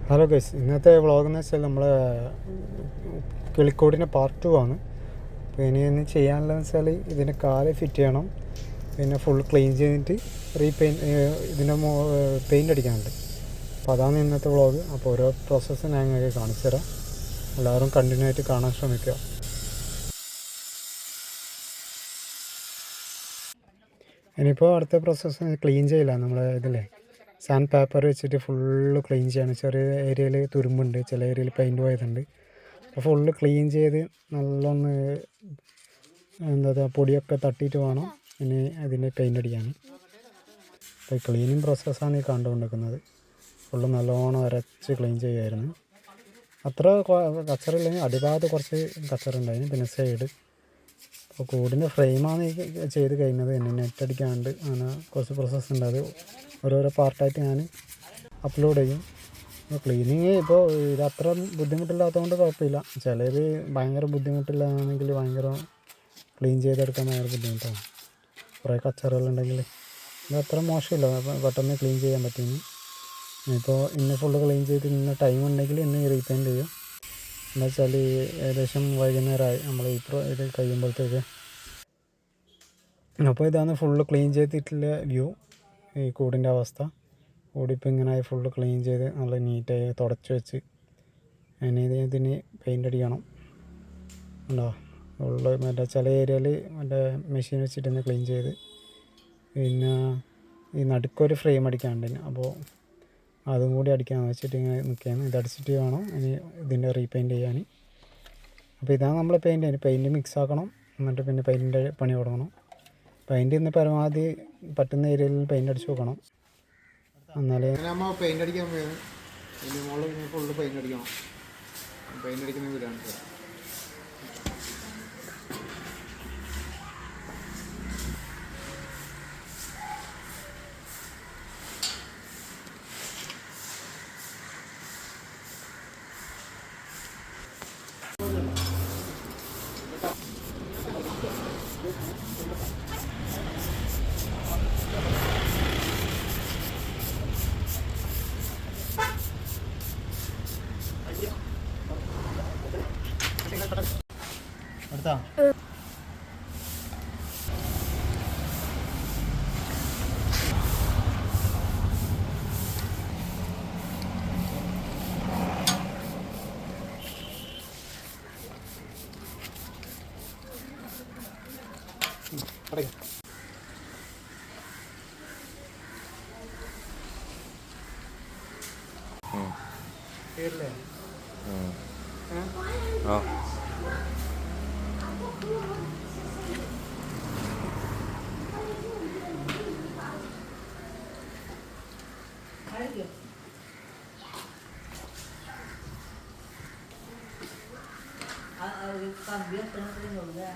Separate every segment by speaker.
Speaker 1: Hello guys, ഇന്നത്തെ vlog എന്ന് വെച്ചാൽ നമ്മൾ കിളിക്കോടിൻ്റെ പാർട്ട് 2 ആണ്. അപ്പോൾ ഇനി ചെയ്യാനുള്ളതെന്ന് വെച്ചാൽ ഇതിൻ്റെ കാല് ഫിറ്റ് ചെയ്യണം, പിന്നെ ഫുൾ ക്ലീൻ ചെയ്തിട്ട് ഇതിൻ്റെ പെയിൻ്റ് അടിക്കാനുണ്ട്. അപ്പോൾ അതാണ് ഇന്നത്തെ വ്ളോഗ്. അപ്പോൾ ഓരോ പ്രോസസ്സ് ഞാൻ നിങ്ങൾക്ക് കാണിച്ചു തരാം. എല്ലാവരും കണ്ടിന്യൂ ആയിട്ട് കാണാൻ ശ്രമിക്കുക. ഇനിയിപ്പോൾ അടുത്ത പ്രോസസ്സ് ക്ലീൻ ചെയ്യില്ല. നമ്മൾ ഇതില്ലേ സാൻഡ് പേപ്പർ വെച്ചിട്ട് ഫുള്ള് ക്ലീൻ ചെയ്യണം. ചെറിയ ഏരിയയിൽ തുരുമ്പുണ്ട്, ചില ഏരിയയിൽ പെയിൻറ്റ് പോയതുണ്ട്. അപ്പോൾ ഫുള്ള് ക്ലീൻ ചെയ്ത് നല്ലൊന്ന് എന്താ പൊടിയൊക്കെ തട്ടിയിട്ട് വേണം ഇനി അതിൻ്റെ പെയിൻ്റ് അടിക്കാൻ. അപ്പോൾ ക്ലീനിങ് പ്രോസസ്സാണ് ഈ കണ്ടുകൊണ്ടിരിക്കുന്നത്. ഫുള്ള് നല്ലോണം അരച്ച് ക്ലീൻ ചെയ്യുമായിരുന്നു. അത്ര കച്ചറില്ലെങ്കിൽ അടിഭാഗത്ത് കുറച്ച് കച്ചറുണ്ടായിരുന്നു, പിന്നെ സൈഡ്. അപ്പോൾ കൂടിൻ്റെ ഫ്രെയിമാണ് ചെയ്ത് കഴിഞ്ഞത്. ഇനി നെറ്റ് അടിക്കാണ്ട് അങ്ങനെ കുറച്ച് പ്രോസസ്സ് ഉണ്ട്. അത് ഓരോരോ പാർട്ടായിട്ട് ഞാൻ അപ്ലോഡ് ചെയ്യും. ക്ലീനിങ് ഇപ്പോൾ ഇത് അത്ര ബുദ്ധിമുട്ടില്ലാത്തതുകൊണ്ട് കുഴപ്പമില്ല. ചിലത് ഭയങ്കര ബുദ്ധിമുട്ടില്ലാണെങ്കിൽ ഭയങ്കര ക്ലീൻ ചെയ്തെടുക്കാൻ ഭയങ്കര ബുദ്ധിമുട്ടാണ്. കുറേ കച്ചറുകളുണ്ടെങ്കിൽ ഇത് അത്ര മോശമില്ല, പെട്ടെന്ന് ക്ലീൻ ചെയ്യാൻ പറ്റും. ഇപ്പോൾ ഇന്ന് ഫുള്ള് ക്ലീൻ ചെയ്ത് ഇന്ന് ടൈം ഉണ്ടെങ്കിൽ ഇന്ന് റീപെയിൻറ്റ് ചെയ്യും. എന്താ വെച്ചാൽ ഏകദേശം വൈകുന്നേരമായി നമ്മൾ ഇത് കഴിയുമ്പോഴത്തേക്ക്. അപ്പോൾ ഇതാണ് ഫുള്ള് ക്ലീൻ ചെയ്തിട്ടുള്ള വ്യൂ. ഈ കൂടിൻ്റെ അവസ്ഥ. കൂടിപ്പോൾ ഇങ്ങനെ ഫുള്ള് ക്ലീൻ ചെയ്ത് നല്ല നീറ്റായി തുടച്ച് വെച്ച് ഇനി ഇതിന് പെയിൻ്റ് അടിക്കണം. ഉണ്ടോ ഫുള്ള് മറ്റേ ചില ഏരിയയിൽ മറ്റേ മെഷീൻ വെച്ചിട്ട് ക്ലീൻ ചെയ്ത്, പിന്നെ ഈ നടുക്കൊരു ഫ്രെയിം അടിക്കാനുണ്ട്. അപ്പോൾ അതും കൂടി അടിക്കാമെന്ന് വെച്ചിട്ട് ഇങ്ങനെ നിൽക്കുകയാണ്. ഇതടിച്ചിട്ട് വേണം ഇനി ഇതിൻ്റെ റീപെയിൻറ്റ് ചെയ്യാൻ. അപ്പോൾ ഇതാണ് നമ്മൾ പെയിൻറ്റ് മിക്സ് ആക്കണം. എന്നിട്ട് പിന്നെ പെയിൻറ്റിൻ്റെ പണി തുടങ്ങണം. പെയിൻറ്റ് ഇന്ന് പരമാവധി പറ്റുന്ന ഏരിയയിൽ പെയിൻ്റ് അടിച്ച് നോക്കണം. എന്നാലേ നമ്മൾ പെയിൻ്റ് അടിക്കാൻ പോയത്. ഇതിൻ്റെ മുകളിൽ ഫുള്ള് പെയിൻ്റ് അടിക്കണം. പെയിൻ്റ് അടിക്കുന്ന വീടാണ്. അടുത്താ കേറില്ലേ?
Speaker 2: Cambió, pero no tengo lugar.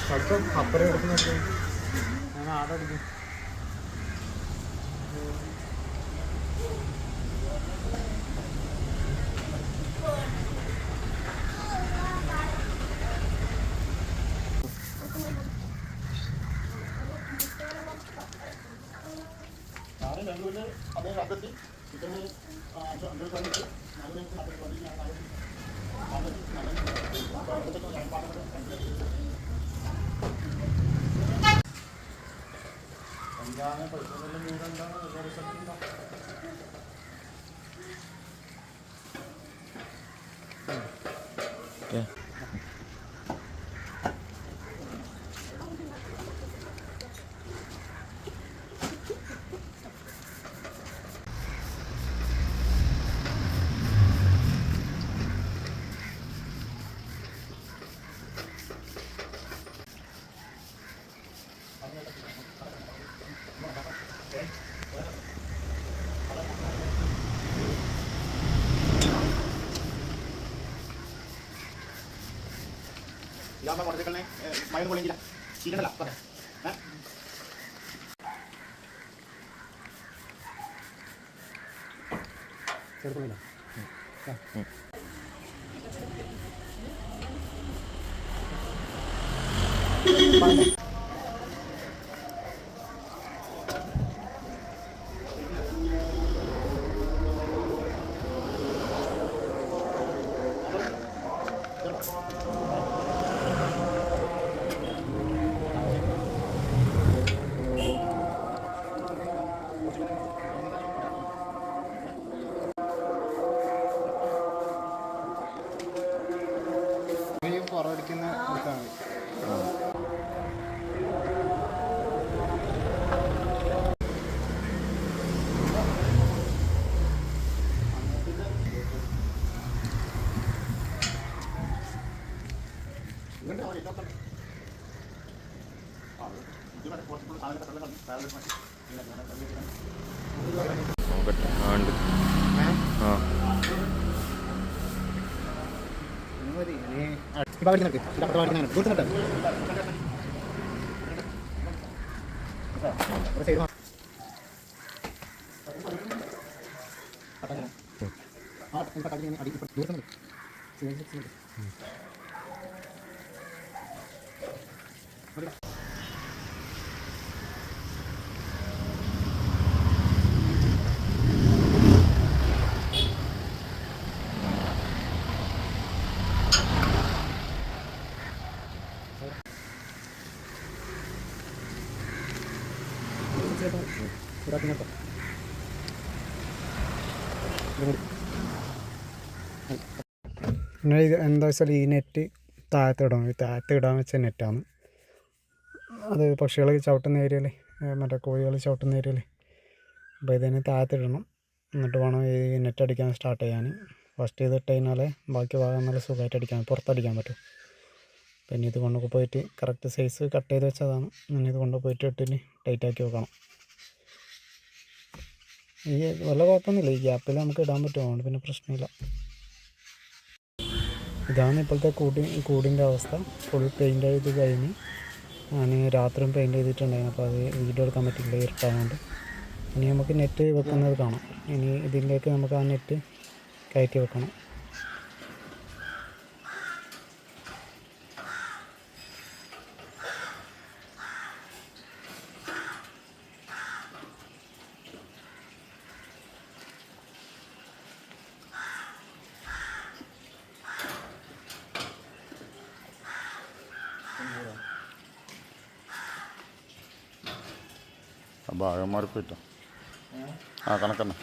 Speaker 1: സ്വല്പം അപ്പുറം എടുക്കുന്നൊക്കെ ഞാൻ ആടെ അടിക്കും.
Speaker 3: Yeah.
Speaker 1: പുറമടിക്കുന്ന എടുത്താൽ മതി.
Speaker 3: നോക്കട്ടെ ഉണ്ട് ആ
Speaker 1: പിന്നെ ഇത് എന്താ വെച്ചാൽ ഈ നെറ്റ് താഴത്തിടാം, ഈ താഴത്തിടാൻ വെച്ച നെറ്റാണ് അത്. പക്ഷികൾ ചവിട്ടുന്ന ഏരിയയിൽ, മറ്റേ കോഴികൾ ചവിട്ടുന്ന ഏരിയയിൽ. അപ്പോൾ ഇതിന് താഴത്തിടണം, എന്നിട്ട് വേണം ഈ നെറ്റ് അടിക്കാൻ സ്റ്റാർട്ട് ചെയ്യാൻ. ഫസ്റ്റ് ചെയ്തിട്ട് കഴിഞ്ഞാൽ ബാക്കി ഭാഗം നല്ല സുഖമായിട്ട് അടിക്കാൻ, പുറത്തടിക്കാൻ പറ്റും. പിന്നെ ഇത് കൊണ്ടൊക്കെ പോയിട്ട് കറക്റ്റ് സൈസ് കട്ട് ചെയ്ത് വെച്ചതാണ്. പിന്നെ ഇത് കൊണ്ട് പോയിട്ട് ഇട്ടിന് ടൈറ്റാക്കി വെക്കണം. ഈ വല്ല കുഴപ്പമൊന്നുമില്ല, ഈ ഗ്യാപ്പിൽ നമുക്ക് ഇടാൻ പറ്റും, അതുകൊണ്ട് പിന്നെ പ്രശ്നമില്ല. ഇതാണ് ഇപ്പോഴത്തെ കൂടിൻ്റെ അവസ്ഥ. ഫുൾ പെയിൻ്റ് ചെയ്ത് കഴിഞ്ഞ് ഞാൻ രാത്രിയും പെയിൻറ്റ് ചെയ്തിട്ടുണ്ടായിരുന്നു. അപ്പോൾ അത് വീഡിയോ എടുക്കാൻ പറ്റില്ല, ഇരുട്ടായതുകൊണ്ട്. ഇനി നമുക്ക് നെറ്റ് വെക്കുന്നത് കാണാം. ഇനി ഇതിലേക്ക് നമുക്ക് ആ നെറ്റ് കയറ്റി വെക്കണം.
Speaker 3: ഭാഗം മാറിപ്പോയിട്ടോ. ആ കണക്കന്നെ.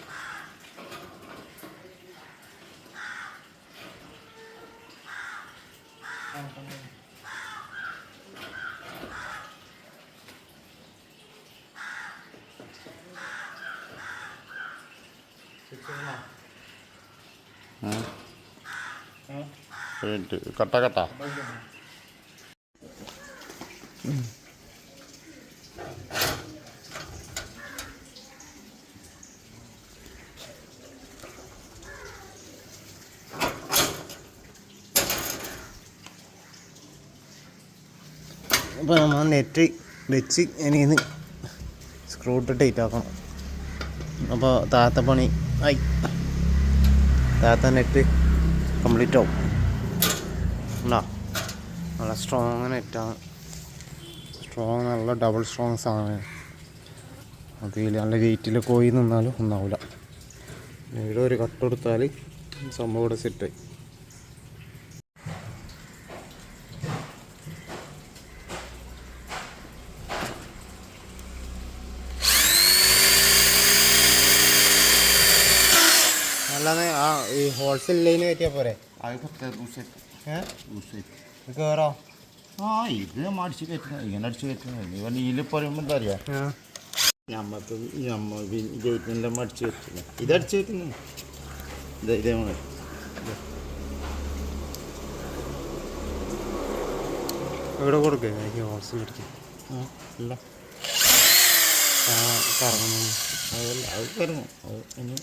Speaker 3: കട്ട കട്ട
Speaker 4: അപ്പോൾ നമ്മൾ നെറ്റ് വെച്ച് ഇനി സ്ക്രൂ ഇട്ട് ടൈറ്റ് ആക്കണം. അപ്പോൾ താഴത്തെ പണി ആയി, താഴത്തെ നെറ്റ് കംപ്ലീറ്റ് ആവും. ഉണ്ടോ, നല്ല സ്ട്രോങ് നെറ്റാണ്. സ്ട്രോങ്, നല്ല ഡബിൾ സ്ട്രോങ് സാധനമാണ്. അതിൽ നല്ല വെയിറ്റിൽ കോയി നിന്നാലും ഒന്നാവില്ല. ഇവിടെ ഒരു കട്ട് കൊടുത്താൽ സംഭവം ഇവിടെ സെറ്റായി. അല്ലാതെ ആ ഈ ഹോൾസെയിൽ ലൈന് കയറ്റിയാൽ പോരെ? കയറോ?
Speaker 3: ആ ഇത് അടിച്ച് കയറ്റുന്നത്, ഇങ്ങനെ അടിച്ച് കയറ്റുന്നത്. ഇവൻ ഇതിൽ പറയുമ്പോൾ എന്താ അറിയാം, ഞമ്മക്ക് ഗേറ്റിനെല്ലാം അടിച്ച് കയറ്റില്ല, ഇതടിച്ച് കയറ്റുന്നു. ഇതേപോലെ
Speaker 4: ഇവിടെ കൊടുക്കുക ഹോൾസെയിൽ അടിക്കാൻ.
Speaker 3: ഇല്ല
Speaker 4: കറങ്ങുന്നു,
Speaker 3: അതല്ല, അത് കറങ്ങും. അത് ഇനി